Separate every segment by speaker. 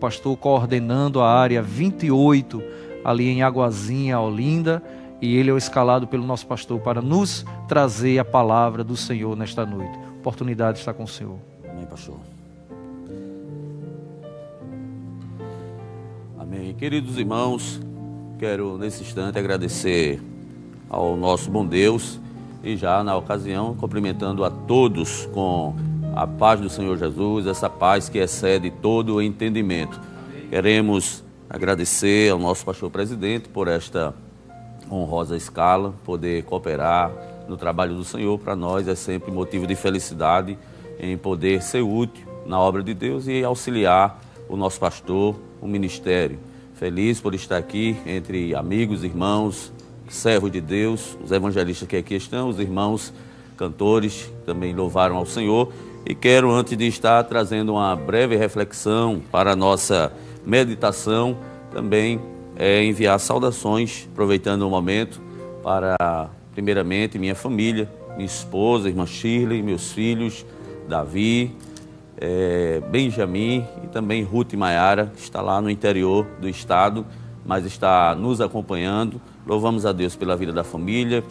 Speaker 1: pastor coordenando a área 28, ali em Aguazinha, Olinda, e ele é o escalado pelo nosso pastor para nos trazer a palavra do Senhor nesta noite. A oportunidade está com o Senhor.
Speaker 2: Amém, pastor. Amém. Queridos irmãos, quero nesse instante agradecer ao nosso bom Deus e já na ocasião cumprimentando a todos com a paz do Senhor Jesus, essa paz que excede todo o entendimento. Queremos agradecer ao nosso pastor presidente por esta honrosa escala, poder cooperar no trabalho do Senhor. Para nós é sempre motivo de felicidade em poder ser útil na obra de Deus e auxiliar o nosso pastor, o ministério. Feliz por estar aqui entre amigos, irmãos, servos de Deus, os evangelistas que aqui estão, os irmãos cantores também louvaram ao Senhor. E quero, antes de estar trazendo uma breve reflexão para a nossa meditação, também enviar saudações, aproveitando o momento, para, primeiramente, minha família, minha esposa, irmã Shirley, meus filhos, Davi, Benjamin e também Ruth e Maiara, que está lá no interior do estado, mas está nos acompanhando. Louvamos a Deus pela vida da família,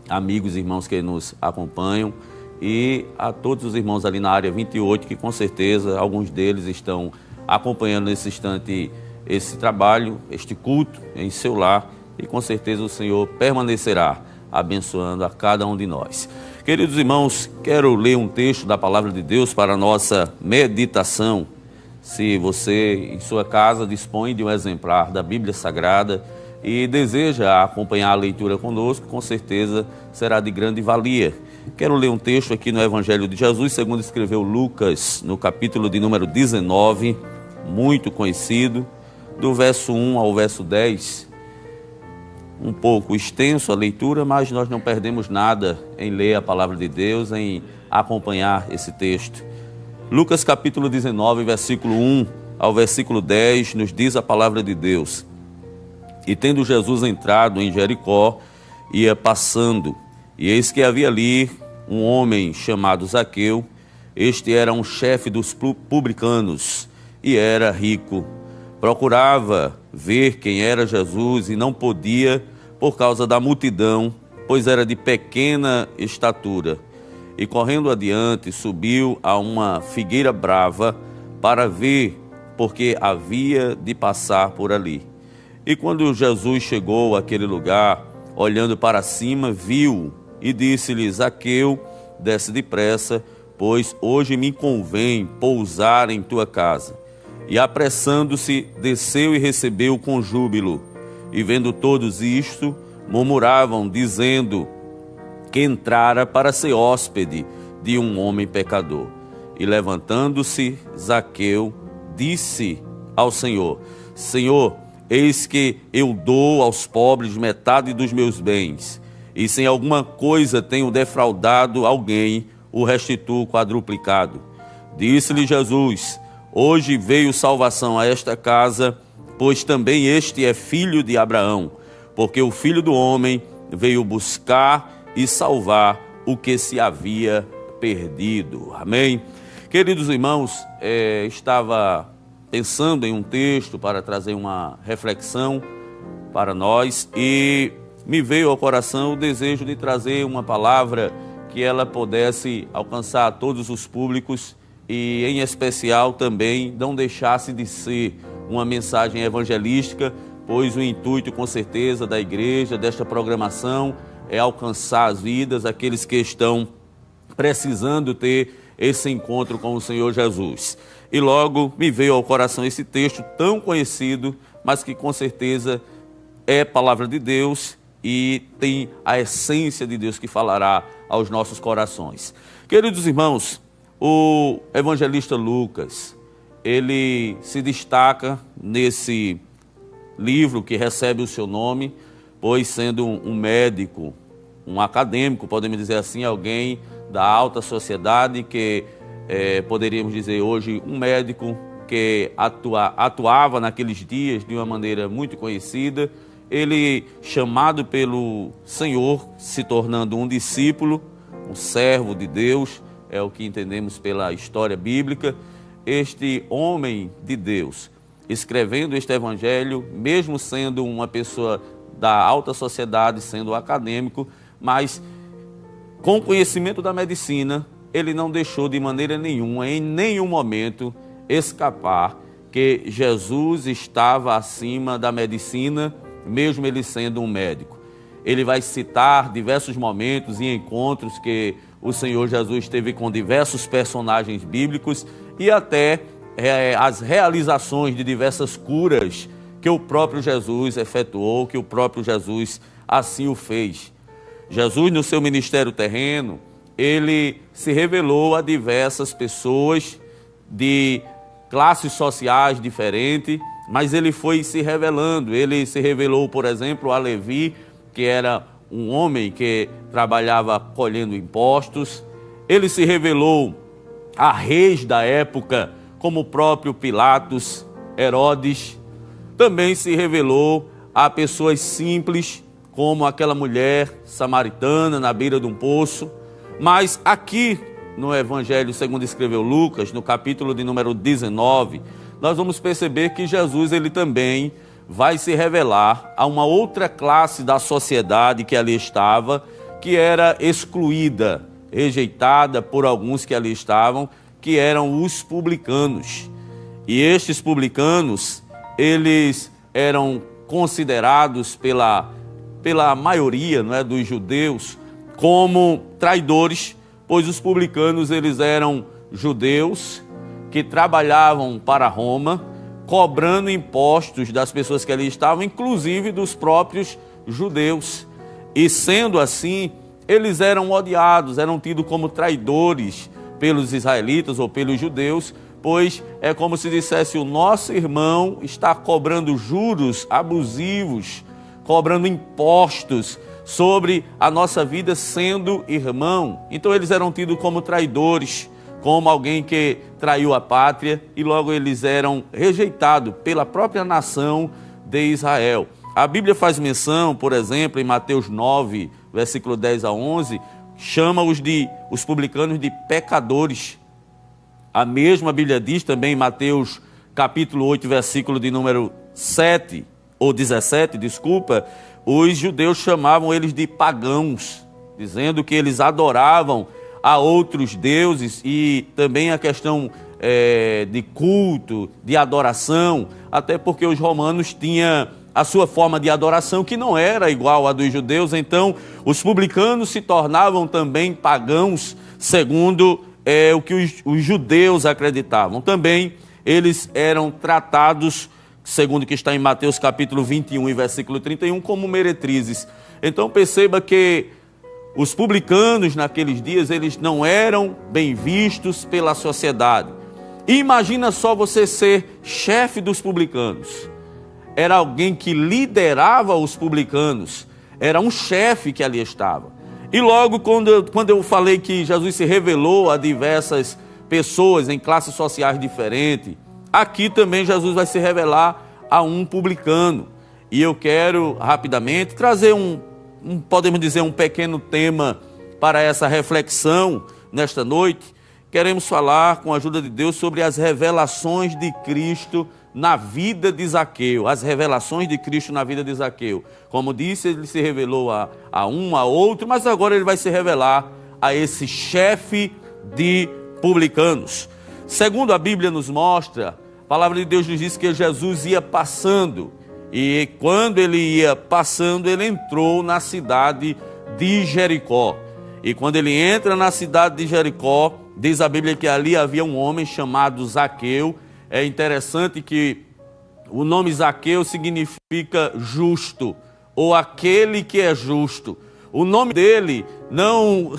Speaker 2: amigos e irmãos que nos acompanham e a todos os irmãos ali na área 28, que com certeza alguns deles estão acompanhando nesse instante esse trabalho, este culto em seu lar, e com certeza o Senhor permanecerá abençoando a cada um de nós. Queridos irmãos, quero ler um texto da Palavra de Deus para a nossa meditação. Se você em sua casa dispõe de um exemplar da Bíblia Sagrada e deseja acompanhar a leitura conosco, com certeza será de grande valia. Quero ler um texto aqui no Evangelho de Jesus, segundo escreveu Lucas, no capítulo de número 19, muito conhecido, do verso 1 ao verso 10, um pouco extenso a leitura, mas nós não perdemos nada em ler a palavra de Deus, em acompanhar esse texto. Lucas capítulo 19, versículo 1 ao versículo 10, nos diz a palavra de Deus: E tendo Jesus entrado em Jericó, ia passando, e eis que havia ali um homem chamado Zaqueu. Este era um chefe dos publicanos e era rico. Procurava ver quem era Jesus e não podia por causa da multidão, pois era de pequena estatura. E correndo adiante, subiu a uma figueira brava para ver, porque havia de passar por ali. E quando Jesus chegou àquele lugar, olhando para cima, viu e disse-lhe: Zaqueu, desce depressa, pois hoje me convém pousar em tua casa. E apressando-se, desceu e recebeu com júbilo. E vendo todos isto, murmuravam, dizendo que entrara para ser hóspede de um homem pecador. E levantando-se, Zaqueu disse ao Senhor: Senhor, eis que eu dou aos pobres metade dos meus bens, e se em alguma coisa tenho defraudado alguém, o restituo quadruplicado. Disse-lhe Jesus: Hoje veio salvação a esta casa, pois também este é filho de Abraão, porque o Filho do Homem veio buscar e salvar o que se havia perdido. Amém? Queridos irmãos, estava pensando em um texto para trazer uma reflexão para nós e me veio ao coração o desejo de trazer uma palavra que ela pudesse alcançar todos os públicos e, em especial, também não deixasse de ser uma mensagem evangelística, pois o intuito, com certeza, da igreja, desta programação, é alcançar as vidas, aqueles que estão precisando ter esse encontro com o Senhor Jesus. E logo me veio ao coração esse texto tão conhecido, mas que com certeza é palavra de Deus e tem a essência de Deus que falará aos nossos corações. Queridos irmãos, o evangelista Lucas, ele se destaca nesse livro que recebe o seu nome, pois sendo um médico, um acadêmico, podemos dizer assim, alguém da alta sociedade, que poderíamos dizer hoje um médico que atuava naqueles dias de uma maneira muito conhecida, ele chamado pelo Senhor, se tornando um discípulo, um servo de Deus, é o que entendemos pela história bíblica. Este homem de Deus, escrevendo este evangelho, mesmo sendo uma pessoa da alta sociedade, sendo acadêmico, mas com conhecimento da medicina, ele não deixou de maneira nenhuma, em nenhum momento, escapar que Jesus estava acima da medicina, mesmo ele sendo um médico. Ele vai citar diversos momentos e encontros que o Senhor Jesus teve com diversos personagens bíblicos e até as realizações de diversas curas que o próprio Jesus efetuou, que o próprio Jesus assim o fez. Jesus, no seu ministério terreno, ele se revelou a diversas pessoas de classes sociais diferentes, mas ele foi se revelando. Ele se revelou, por exemplo, a Levi, que era um homem que trabalhava colhendo impostos. Ele se revelou a reis da época, como o próprio Pilatos, Herodes. Também se revelou a pessoas simples, como aquela mulher samaritana na beira de um poço. Mas aqui no Evangelho segundo escreveu Lucas, no capítulo de número 19, nós vamos perceber que Jesus ele também vai se revelar a uma outra classe da sociedade que ali estava, que era excluída, rejeitada por alguns que ali estavam, que eram os publicanos. E estes publicanos, eles eram considerados pela maioria, não é, dos judeus como traidores, pois os publicanos eles eram judeus que trabalhavam para Roma, cobrando impostos das pessoas que ali estavam, inclusive dos próprios judeus. E sendo assim, eles eram odiados, eram tidos como traidores pelos israelitas ou pelos judeus, pois é como se dissesse: o nosso irmão está cobrando juros abusivos, cobrando impostos sobre a nossa vida sendo irmão. Então eles eram tidos como traidores, como alguém que traiu a pátria, e logo eles eram rejeitados pela própria nação de Israel. A Bíblia faz menção, por exemplo, em Mateus 9, versículo 10 a 11, chama os publicanos de pecadores. A mesma Bíblia diz também em Mateus capítulo 8, versículo de número 7, ou 17, desculpa, os judeus chamavam eles de pagãos, dizendo que eles adoravam a outros deuses, e também a questão de culto, de adoração, até porque os romanos tinham a sua forma de adoração que não era igual à dos judeus. Então os publicanos se tornavam também pagãos, segundo o que os judeus acreditavam. Também eles eram tratados, segundo o que está em Mateus capítulo 21 e versículo 31, como meretrizes. Então perceba que os publicanos naqueles dias, eles não eram bem vistos pela sociedade. E imagina só você ser chefe dos publicanos. Era alguém que liderava os publicanos, era um chefe que ali estava. E logo quando eu falei que Jesus se revelou a diversas pessoas em classes sociais diferentes, aqui também Jesus vai se revelar a um publicano. E eu quero rapidamente trazer podemos dizer, um pequeno tema para essa reflexão nesta noite. Queremos falar, com a ajuda de Deus, sobre as revelações de Cristo na vida de Zaqueu. As revelações de Cristo na vida de Zaqueu. Como disse, ele se revelou a um, a outro, mas agora ele vai se revelar a esse chefe de publicanos. Segundo a Bíblia nos mostra, a palavra de Deus nos diz que Jesus ia passando. E quando ele ia passando, ele entrou na cidade de Jericó. E quando ele entra na cidade de Jericó, diz a Bíblia que ali havia um homem chamado Zaqueu. É interessante que o nome Zaqueu significa justo, ou aquele que é justo. O nome dele não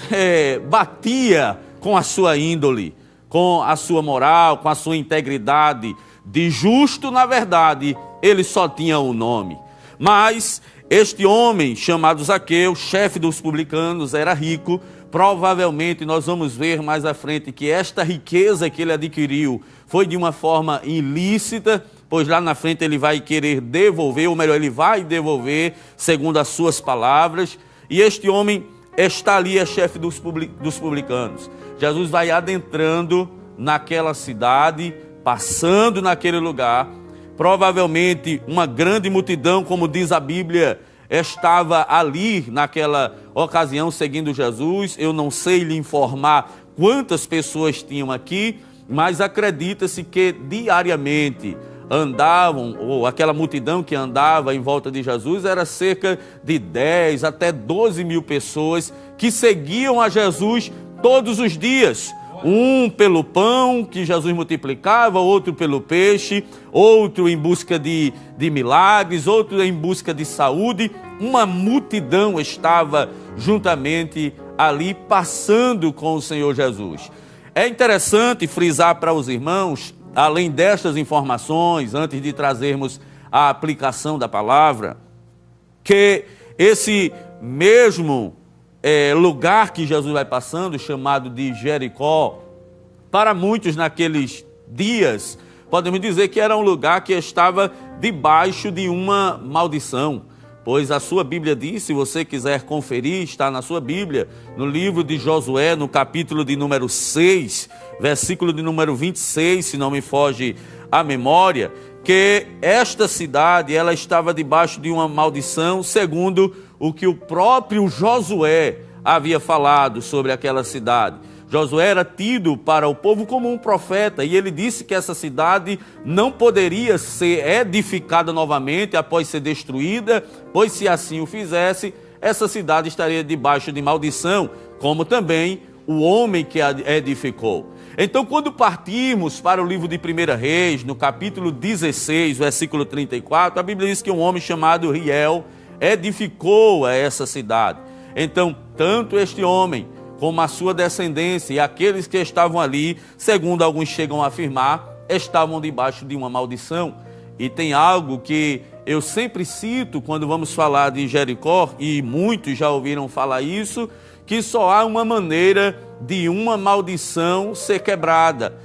Speaker 2: batia com a sua índole, com a sua moral, com a sua integridade. De justo, na verdade, ele só tinha um nome. Mas este homem chamado Zaqueu, chefe dos publicanos, era rico. Provavelmente nós vamos ver mais à frente que esta riqueza que ele adquiriu foi de uma forma ilícita, pois lá na frente ele vai querer devolver, ou melhor, ele vai devolver segundo as suas palavras. E este homem está ali, é chefe dos publicanos. Jesus vai adentrando naquela cidade, passando naquele lugar, provavelmente uma grande multidão, como diz a Bíblia, estava ali naquela ocasião seguindo Jesus. Eu não sei lhe informar quantas pessoas tinham aqui, mas acredita-se que diariamente andavam, ou aquela multidão que andava em volta de Jesus, era cerca de 10 até 12 mil pessoas que seguiam a Jesus todos os dias. Um pelo pão que Jesus multiplicava, outro pelo peixe, outro em busca de milagres, outro em busca de saúde. Uma multidão estava juntamente ali passando com o Senhor Jesus. É interessante frisar para os irmãos, além destas informações, antes de trazermos a aplicação da palavra, que esse mesmo lugar que Jesus vai passando, chamado de Jericó, para muitos naqueles dias, podemos dizer que era um lugar que estava debaixo de uma maldição, pois a sua Bíblia diz, se você quiser conferir, está na sua Bíblia, no livro de Josué, no capítulo de número 6, versículo de número 26, se não me foge a memória, que esta cidade, ela estava debaixo de uma maldição, segundo o que o próprio Josué havia falado sobre aquela cidade. Josué era tido para o povo como um profeta, e ele disse que essa cidade não poderia ser edificada novamente após ser destruída, pois se assim o fizesse, essa cidade estaria debaixo de maldição, como também o homem que a edificou. Então, quando partimos para o livro de 1 Reis, no capítulo 16, versículo 34, a Bíblia diz que um homem chamado Riel edificou essa cidade. Então, tanto este homem como a sua descendência e aqueles que estavam ali, segundo alguns chegam a afirmar, estavam debaixo de uma maldição. E tem algo que eu sempre cito quando vamos falar de Jericó, e muitos já ouviram falar isso, que só há uma maneira de uma maldição ser quebrada,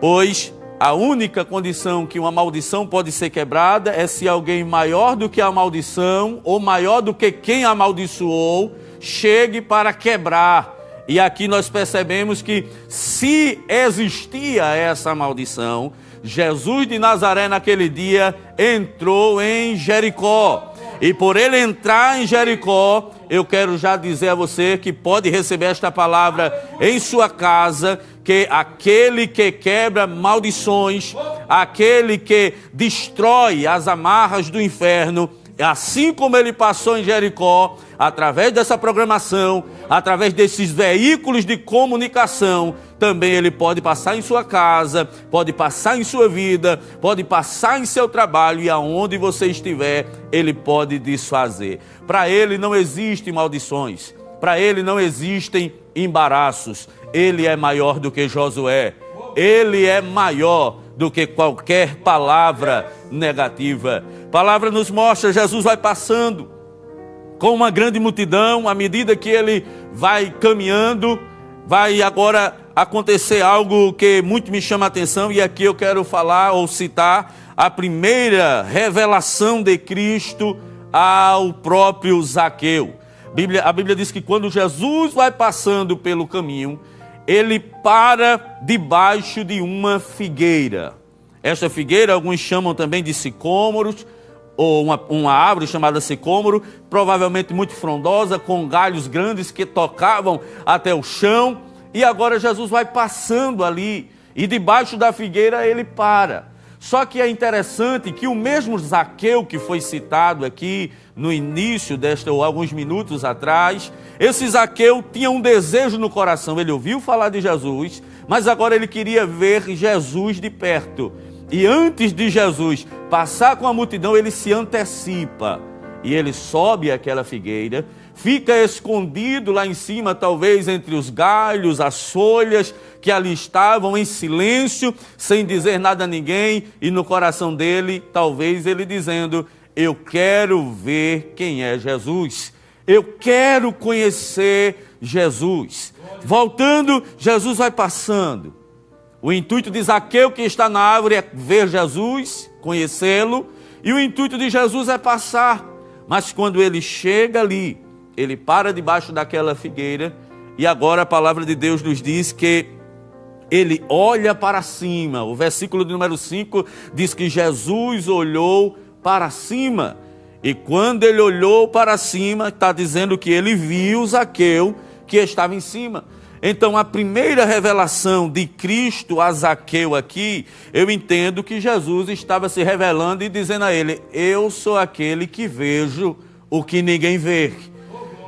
Speaker 2: pois a única condição que uma maldição pode ser quebrada é se alguém maior do que a maldição, ou maior do que quem amaldiçoou, chegue para quebrar. E aqui nós percebemos que, se existia essa maldição, Jesus de Nazaré naquele dia entrou em Jericó. E por ele entrar em Jericó, eu quero já dizer a você que pode receber esta palavra em sua casa, que aquele que quebra maldições, aquele que destrói as amarras do inferno, assim como ele passou em Jericó, através dessa programação, através desses veículos de comunicação, também ele pode passar em sua casa, pode passar em sua vida, pode passar em seu trabalho, e aonde você estiver, ele pode desfazer. Para ele não existem maldições, para ele não existem embaraços. Ele é maior do que Josué, ele é maior do que qualquer palavra negativa. A palavra nos mostra, Jesus vai passando com uma grande multidão. À medida que ele vai caminhando, vai agora acontecer algo que muito me chama a atenção, e aqui eu quero falar ou citar a primeira revelação de Cristo ao próprio Zaqueu. A Bíblia diz que quando Jesus vai passando pelo caminho, ele para debaixo de uma figueira. Esta figueira alguns chamam também de sicômoros, ou uma árvore chamada sicômoro, provavelmente muito frondosa, com galhos grandes que tocavam até o chão. E agora Jesus vai passando ali, e debaixo da figueira ele para. Só que é interessante que o mesmo Zaqueu que foi citado aqui no início ou alguns minutos atrás, esse Zaqueu tinha um desejo no coração. Ele ouviu falar de Jesus, mas agora ele queria ver Jesus de perto. E antes de Jesus passar com a multidão, ele se antecipa. E ele sobe aquela figueira, fica escondido lá em cima, talvez entre os galhos, as folhas que ali estavam, em silêncio, sem dizer nada a ninguém. E no coração dele, talvez ele dizendo: eu quero ver quem é Jesus. Eu quero conhecer Jesus. Voltando, Jesus vai passando. O intuito de Zaqueu, que está na árvore, é ver Jesus, conhecê-lo. E o intuito de Jesus é passar. Mas quando ele chega ali, ele para debaixo daquela figueira. E agora a palavra de Deus nos diz que ele olha para cima. O versículo de número 5 diz que Jesus olhou para cima. E quando ele olhou para cima, está dizendo que ele viu Zaqueu que estava em cima. Então, a primeira revelação de Cristo a Zaqueu aqui, eu entendo que Jesus estava se revelando e dizendo a ele: eu sou aquele que vejo o que ninguém vê.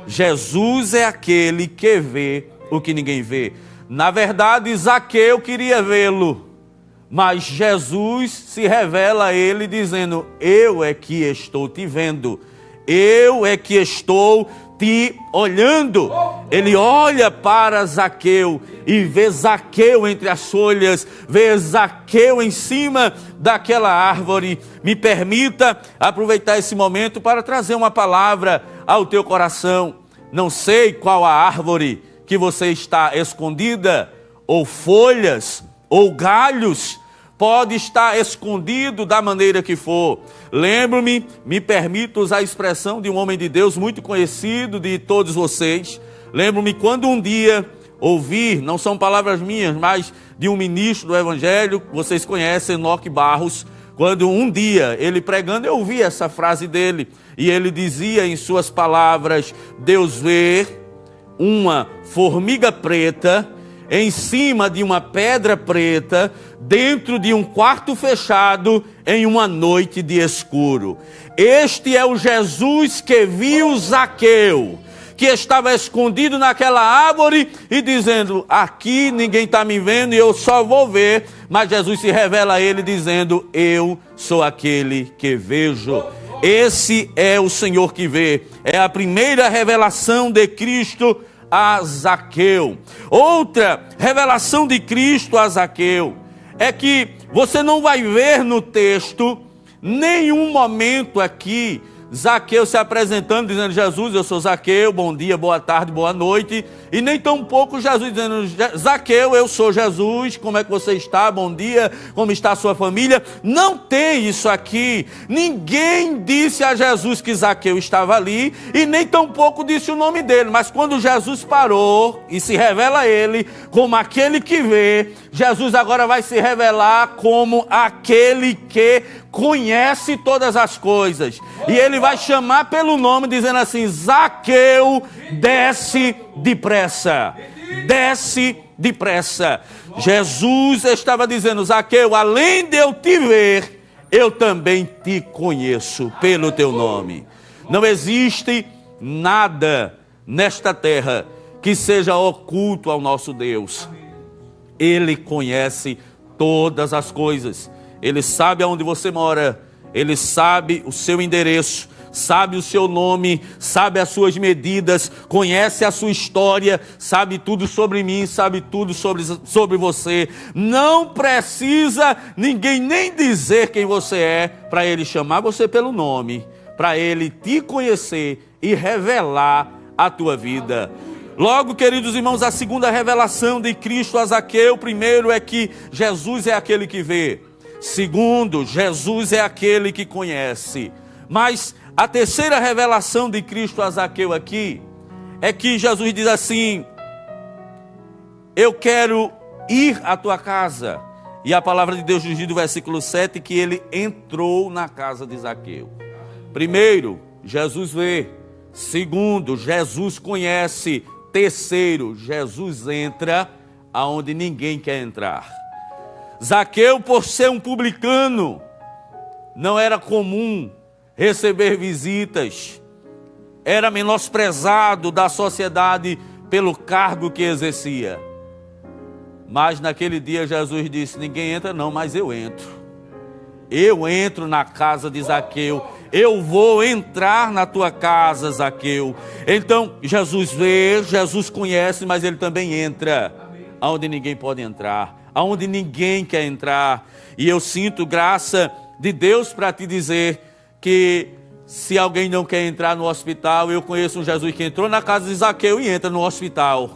Speaker 2: Jesus é aquele que vê o que ninguém vê. Na verdade, Zaqueu queria vê-lo, mas Jesus se revela a ele dizendo: eu é que estou te vendo, eu é que estou te olhando. Ele olha para Zaqueu e vê Zaqueu entre as folhas, vê Zaqueu em cima daquela árvore. Me permita aproveitar esse momento para trazer uma palavra ao teu coração. Não sei qual a árvore que você está escondida, ou folhas, ou galhos, pode estar escondido da maneira que for. Lembro-me, me permito usar a expressão de um homem de Deus muito conhecido de todos vocês. Lembro-me quando um dia ouvi, não são palavras minhas, mas de um ministro do Evangelho, vocês conhecem, Enoque Barros. Quando um dia ele pregando, eu ouvi essa frase dele, e ele dizia em suas palavras: Deus vê uma formiga preta em cima de uma pedra preta, dentro de um quarto fechado, em uma noite de escuro. Este é o Jesus que viu Zaqueu, que estava escondido naquela árvore e dizendo: aqui ninguém está me vendo e eu só vou ver. Mas Jesus se revela a ele dizendo: eu sou aquele que vejo. Esse é o Senhor que vê. É a primeira revelação de Cristo a Zaqueu. Outra revelação de Cristo a Zaqueu é que você não vai ver no texto nenhum momento aqui Zaqueu se apresentando, dizendo: Jesus, eu sou Zaqueu, bom dia, boa tarde, boa noite. E nem tão pouco Jesus dizendo: Zaqueu, eu sou Jesus, como é que você está? Bom dia, como está a sua família? Não tem isso aqui. Ninguém disse a Jesus que Zaqueu estava ali, e nem tão pouco disse o nome dele. Mas quando Jesus parou e se revela a ele como aquele que vê, Jesus agora vai se revelar como aquele que conhece todas as coisas. E ele vai chamar pelo nome, dizendo assim: Zaqueu, desce depressa. Desce depressa. Jesus estava dizendo: Zaqueu, além de eu te ver, eu também te conheço pelo teu nome. Não existe nada nesta terra que seja oculto ao nosso Deus. Ele conhece todas as coisas. Ele sabe aonde você mora, ele sabe o seu endereço, sabe o seu nome, sabe as suas medidas, conhece a sua história, sabe tudo sobre mim, sabe tudo sobre você. Não precisa ninguém nem dizer quem você é para ele chamar você pelo nome, para ele te conhecer e revelar a tua vida. Logo, queridos irmãos, a segunda revelação de Cristo a Zaqueu, primeiro é que Jesus é aquele que vê. Segundo, Jesus é aquele que conhece. Mas a terceira revelação de Cristo a Zaqueu aqui é que Jesus diz assim: eu quero ir à tua casa. E a palavra de Deus diz no versículo 7 que ele entrou na casa de Zaqueu. Primeiro, Jesus vê. Segundo, Jesus conhece. Terceiro, Jesus entra aonde ninguém quer entrar. Zaqueu, por ser um publicano, não era comum receber visitas, era menosprezado da sociedade pelo cargo que exercia. Mas naquele dia Jesus disse: ninguém entra não, mas eu entro. Eu entro na casa de Zaqueu. Eu vou entrar na tua casa, Zaqueu. Então Jesus vê, Jesus conhece, mas ele também entra aonde ninguém pode entrar, aonde ninguém quer entrar. E eu sinto graça de Deus para te dizer que se alguém não quer entrar no hospital, eu conheço um Jesus que entrou na casa de Zaqueu e entra no hospital.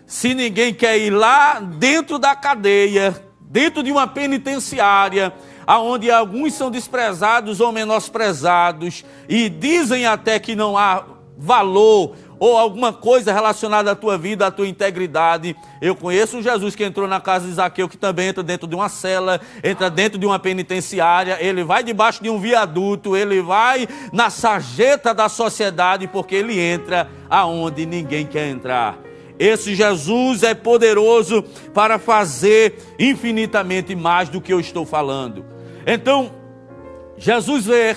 Speaker 2: Se ninguém quer ir lá dentro da cadeia, dentro de uma penitenciária, aonde alguns são desprezados ou menosprezados, e dizem até que não há valor ou alguma coisa relacionada à tua vida, à tua integridade. Eu conheço um Jesus que entrou na casa de Zaqueu, que também entra dentro de uma cela, entra dentro de uma penitenciária, ele vai debaixo de um viaduto, ele vai na sarjeta da sociedade, porque ele entra aonde ninguém quer entrar. Esse Jesus é poderoso para fazer infinitamente mais do que eu estou falando. Então, Jesus vê,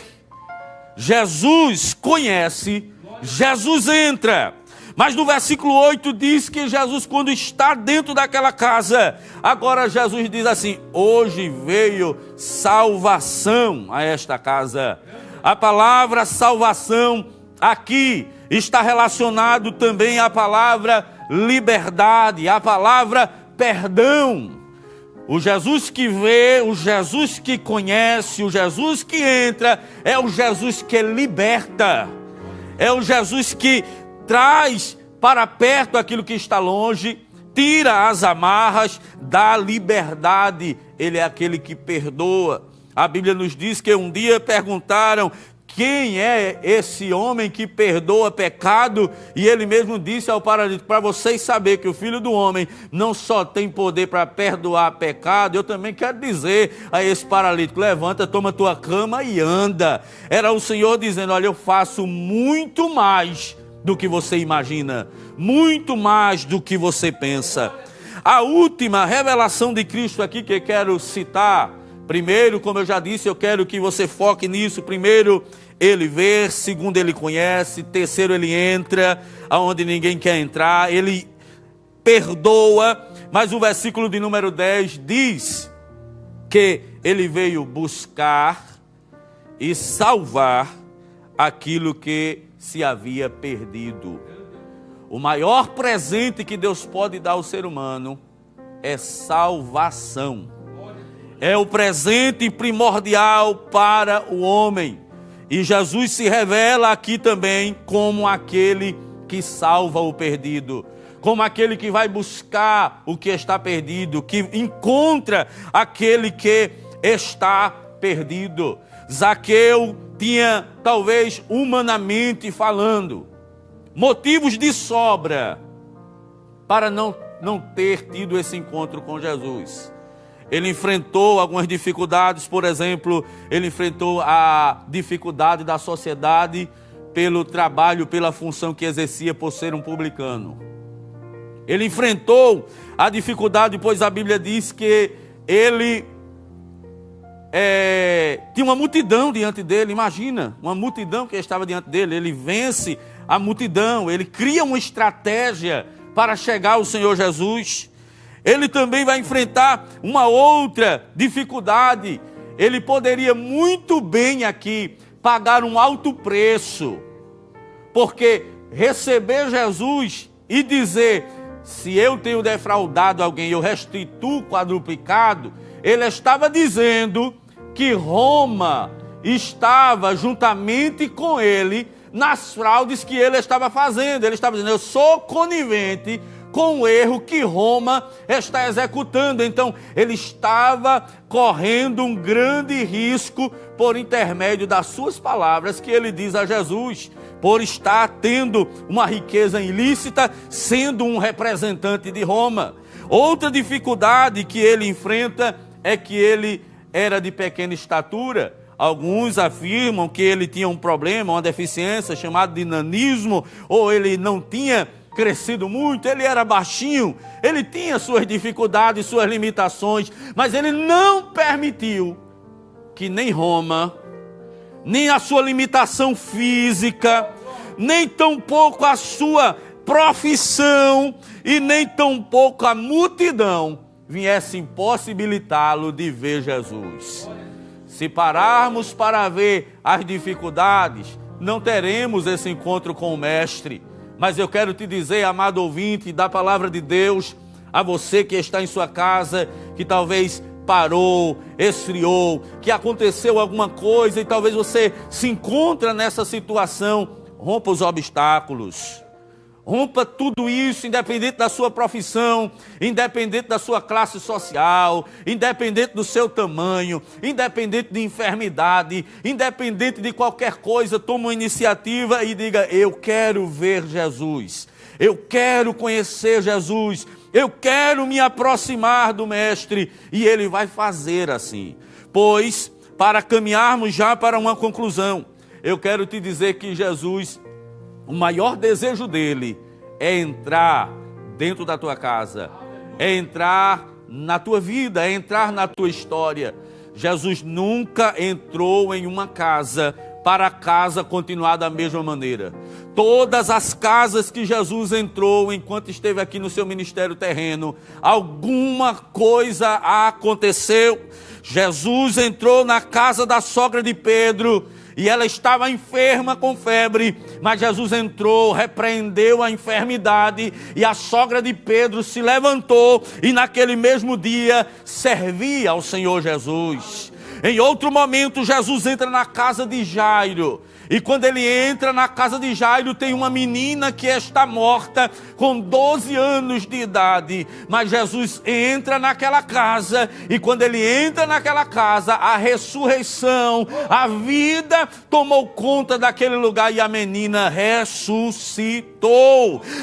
Speaker 2: Jesus conhece, Jesus entra. Mas no versículo 8 diz que Jesus, quando está dentro daquela casa, agora Jesus diz assim: hoje veio salvação a esta casa. A palavra salvação aqui está relacionado também à palavra liberdade, à palavra perdão. O Jesus que vê, o Jesus que conhece, o Jesus que entra, é o Jesus que liberta. É o Jesus que traz para perto aquilo que está longe, tira as amarras, dá liberdade. Ele é aquele que perdoa. A Bíblia nos diz que um dia perguntaram: quem é esse homem que perdoa pecado? E ele mesmo disse ao paralítico: para vocês saberem que o Filho do Homem não só tem poder para perdoar pecado, eu também quero dizer a esse paralítico: levanta, toma tua cama e anda. Era o Senhor dizendo: olha, eu faço muito mais do que você imagina, muito mais do que você pensa. A última revelação de Cristo aqui que eu quero citar, primeiro, como eu já disse, eu quero que você foque nisso. Primeiro, ele vê. Segundo, ele conhece. Terceiro, ele entra aonde ninguém quer entrar. Ele perdoa. Mas o versículo de número 10 diz que ele veio buscar e salvar aquilo que se havia perdido. O maior presente que Deus pode dar ao ser humano é salvação. É o presente primordial para o homem. E Jesus se revela aqui também como aquele que salva o perdido, como aquele que vai buscar o que está perdido, que encontra aquele que está perdido. Zaqueu tinha, talvez humanamente falando, motivos de sobra para não ter tido esse encontro com Jesus. Ele enfrentou algumas dificuldades, por exemplo, ele enfrentou a dificuldade da sociedade pelo trabalho, pela função que exercia por ser um publicano. Ele enfrentou a dificuldade, pois a Bíblia diz que ele tinha uma multidão diante dele. Imagina, uma multidão que estava diante dele. Ele vence a multidão, ele cria uma estratégia para chegar ao Senhor Jesus. Ele também vai enfrentar uma outra dificuldade. Ele poderia muito bem aqui pagar um alto preço, porque receber Jesus e dizer: se eu tenho defraudado alguém, eu restituo quadruplicado. Ele estava dizendo que Roma estava juntamente com ele nas fraudes que ele estava fazendo. Ele estava dizendo: eu sou conivente com o erro que Roma está executando. Então, ele estava correndo um grande risco por intermédio das suas palavras que ele diz a Jesus, por estar tendo uma riqueza ilícita, sendo um representante de Roma. Outra dificuldade que ele enfrenta é que ele era de pequena estatura. Alguns afirmam que ele tinha um problema, uma deficiência chamada de nanismo, ou ele não tinha crescido muito, ele era baixinho, ele tinha suas dificuldades, suas limitações, mas ele não permitiu que nem Roma, nem a sua limitação física, nem tampouco a sua profissão e nem tampouco a multidão viesse impossibilitá-lo de ver Jesus. Se pararmos para ver as dificuldades, não teremos esse encontro com o Mestre. Mas eu quero te dizer, amado ouvinte da palavra de Deus, a você que está em sua casa, que talvez parou, esfriou, que aconteceu alguma coisa e talvez você se encontra nessa situação, rompa os obstáculos. Rompa tudo isso, independente da sua profissão, independente da sua classe social, independente do seu tamanho, independente de enfermidade, independente de qualquer coisa. Toma uma iniciativa e diga: eu quero ver Jesus, eu quero conhecer Jesus, eu quero me aproximar do Mestre. E Ele vai fazer assim. Pois, para caminharmos já para uma conclusão, eu quero te dizer que Jesus, o maior desejo dele é entrar dentro da tua casa, é entrar na tua vida, é entrar na tua história. Jesus nunca entrou em uma casa para a casa continuar da mesma maneira. Todas as casas que Jesus entrou enquanto esteve aqui no seu ministério terreno, alguma coisa aconteceu. Jesus entrou na casa da sogra de Pedro, e ela estava enferma com febre, mas Jesus entrou, repreendeu a enfermidade, e a sogra de Pedro se levantou, e naquele mesmo dia servia ao Senhor Jesus. Em outro momento, Jesus entra na casa de Jairo, e quando ele entra na casa de Jairo, tem uma menina que está morta com 12 anos de idade. Mas Jesus entra naquela casa, e quando ele entra naquela casa, a ressurreição, a vida tomou conta daquele lugar, e a menina ressuscitou.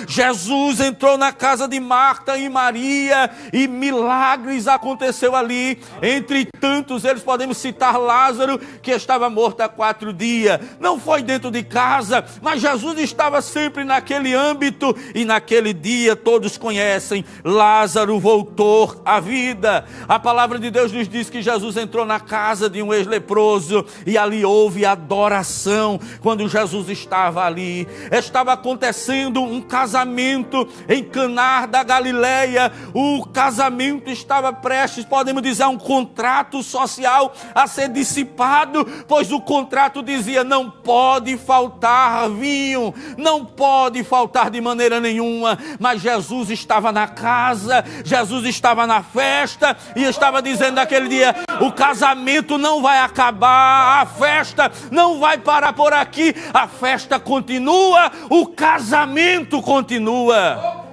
Speaker 2: Jesus entrou na casa de Marta e Maria, e milagres aconteceu ali. Entre tantos, eles podemos citar Lázaro, que estava morto há 4 dias. Não foi dentro de casa, mas Jesus estava sempre naquele âmbito, e naquele dia todos conhecem, Lázaro voltou à vida. A palavra de Deus nos diz que Jesus entrou na casa de um ex-leproso, e ali houve adoração. Quando Jesus estava ali, estava acontecendo um casamento em Caná da Galileia. O casamento estava prestes, podemos dizer, um contrato social a ser dissipado, pois o contrato dizia: não pode faltar vinho, não pode faltar de maneira nenhuma. Mas Jesus estava na casa, Jesus estava na festa, e estava dizendo naquele dia: o casamento não vai acabar, a festa não vai parar por aqui, a festa continua, o casamento continua.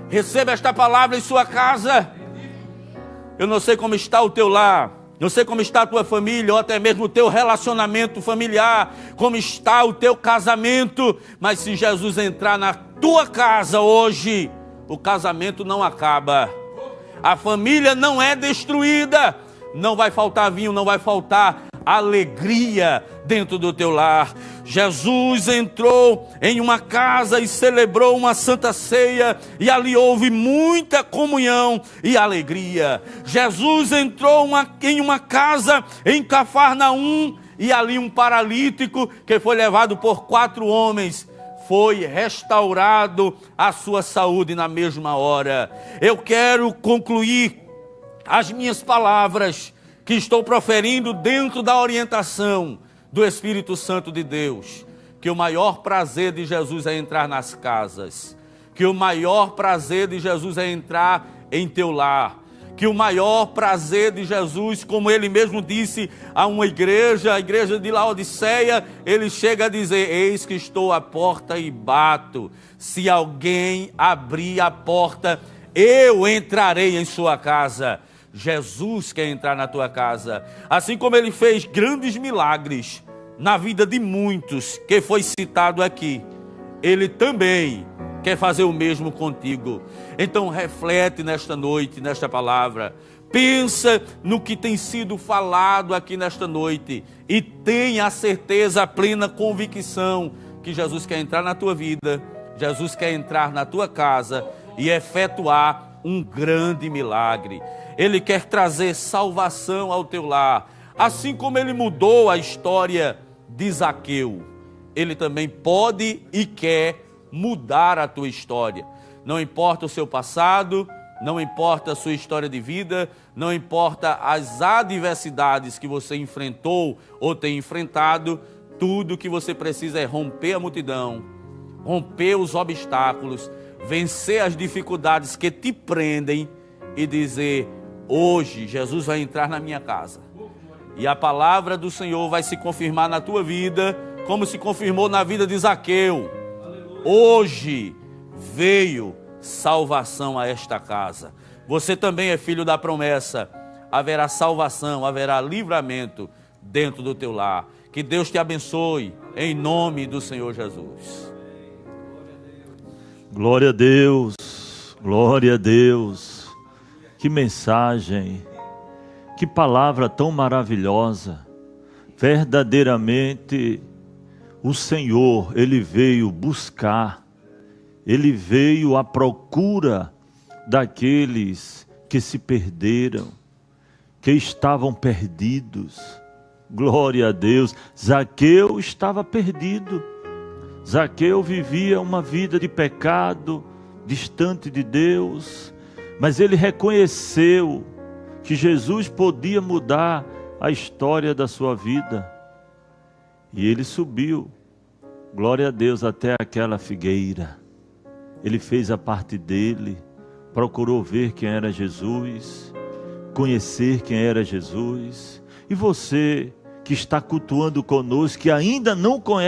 Speaker 2: Receba esta palavra em sua casa. Eu não sei como está o teu lar, não sei como está a tua família, ou até mesmo o teu relacionamento familiar, como está o teu casamento, mas se Jesus entrar na tua casa hoje, o casamento não acaba, a família não é destruída, não vai faltar vinho, não vai faltar alegria dentro do teu lar. Jesus entrou em uma casa e celebrou uma santa ceia, e ali houve muita comunhão e alegria. Jesus entrou em uma casa em Cafarnaum, e ali um paralítico que foi levado por 4 homens, foi restaurado a sua saúde na mesma hora. Eu quero concluir as minhas palavras que estou proferindo dentro da orientação do Espírito Santo de Deus, que o maior prazer de Jesus é entrar nas casas, que o maior prazer de Jesus é entrar em teu lar, que o maior prazer de Jesus, como ele mesmo disse a uma igreja, a igreja de Laodiceia, ele chega a dizer: eis que estou à porta e bato, se alguém abrir a porta, eu entrarei em sua casa. Jesus quer entrar na tua casa, assim como ele fez grandes milagres na vida de muitos que foi citado aqui, ele também quer fazer o mesmo contigo. Então reflete nesta noite, nesta palavra, pensa no que tem sido falado aqui nesta noite, e tenha a certeza, a plena convicção que Jesus quer entrar na tua vida, Jesus quer entrar na tua casa e efetuar um grande milagre. Ele quer trazer salvação ao teu lar. Assim como ele mudou a história de Zaqueu, ele também pode e quer mudar a tua história. Não importa o seu passado, não importa a sua história de vida, não importa as adversidades que você enfrentou ou tem enfrentado, tudo que você precisa é romper a multidão, romper os obstáculos, vencer as dificuldades que te prendem e dizer: hoje Jesus vai entrar na minha casa, e a palavra do Senhor vai se confirmar na tua vida, como se confirmou na vida de Zaqueu. Hoje veio salvação a esta casa. Você também é filho da promessa. Haverá salvação, haverá livramento dentro do teu lar. Que Deus te abençoe, em nome do Senhor Jesus.
Speaker 3: Glória a Deus, glória a Deus. Que mensagem, que palavra tão maravilhosa. Verdadeiramente, o Senhor, Ele veio buscar, Ele veio à procura daqueles que se perderam, que estavam perdidos. Glória a Deus. Zaqueu estava perdido. Zaqueu vivia uma vida de pecado, distante de Deus, mas ele reconheceu que Jesus podia mudar a história da sua vida. E ele subiu, glória a Deus, até aquela figueira. Ele fez a parte dele, procurou ver quem era Jesus, conhecer quem era Jesus. E você que está cultuando conosco, que ainda não conhece